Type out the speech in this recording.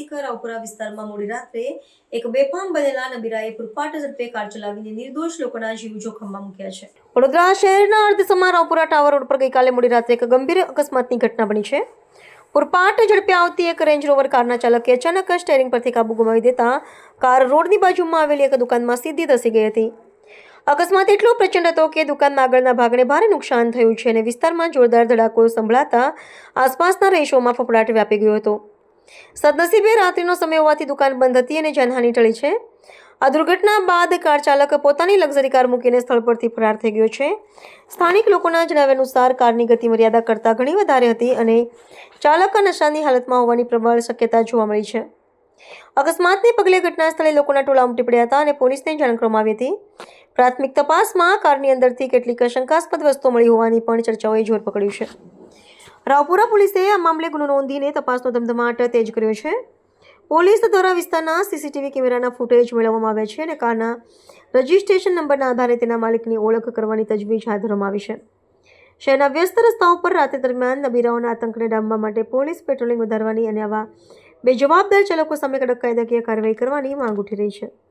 નજીક રાવપુરા વિસ્તારમાં મોડી રાત્રે એક બેફામ બનેલા નબીરાએ પૂરપાટ ઝડપે કાર ચલાવીને નિર્દોષ લોકોના જીવ જોખમમાં મૂક્યા છે। વડોદરા શહેરના અર્ધસમા રાવપુરા ટાવર રોડ પર ગઈકાલે મોડી રાત્રે એક ગંભીર અકસ્માતની ઘટના બની છે। પૂરપાટ ઝડપે આવતી એક રેન્જ રોવર કારના ચાલકે અચાનક સ્ટીયરિંગ પરથી કાબુ ગુમાવી દેતા કાર રોડની બાજુમાં આવેલી એક દુકાનમાં સીધી ધસી ગઈ હતી। અકસ્માત એટલો પ્રચંડ હતો કે દુકાનના આગળના ભાગને ભારે નુકસાન થયું છે અને વિસ્તારમાં જોરદાર ધડાકો સંભળાતા આસપાસના રહીશોમાં ફફડાટ વ્યાપી ગયો હતો। સદનસીબે રાત્રિનો સમય હોવાથી દુકાન બંધ હતી અને જાનહાનિ ટળી છે। આ દુર્ઘટના બાદ કાર ચાલક પોતાની લક્ઝરી કાર મૂકીને સ્થળ પરથી ફરાર થઈ ગયો છે। સ્થાનિક લોકોના જણાવ્યા અનુસાર કારની ગતિ મર્યાદા કરતાં ઘણી વધારે હતી અને ચાલક નશાની હાલતમાં હોવાની પ્રબળ શક્યતા જોવા મળી છે। અકસ્માતને પગલે ઘટના સ્થળે લોકોના ટોળા ઉમટી પડ્યા હતા અને પોલીસને જાણ કરવામાં આવી હતી। પ્રાથમિક તપાસમાં કારની અંદરથી કેટલીક શંકાસ્પદ વસ્તુઓ મળી હોવાની પણ ચર્ચાઓએ જોર પકડ્યું છે। રાવપુરા પોલીસે આ મામલે ગુનો નોંધીને તપાસનો ધમધમાટ તેજ કર્યો છે। પોલીસ દ્વારા વિસ્તારના સીસીટીવી કેમેરાના ફૂટેજ મેળવવામાં આવ્યા છે અને કારના રજિસ્ટ્રેશન નંબરના આધારે તેના માલિકની ઓળખ કરવાની તજવીજ હાથ ધરવામાં આવી છે। શહેરના વ્યસ્ત રસ્તાઓ પર રાત્રિ દરમિયાન નબીરાઓના આતંકને ડામવા માટે પોલીસ પેટ્રોલિંગ વધારવાની અને આવા બેજવાબદાર ચાલકો સામે કડક કાયદાકીય કાર્યવાહી કરવાની માંગ ઉઠી રહી છે।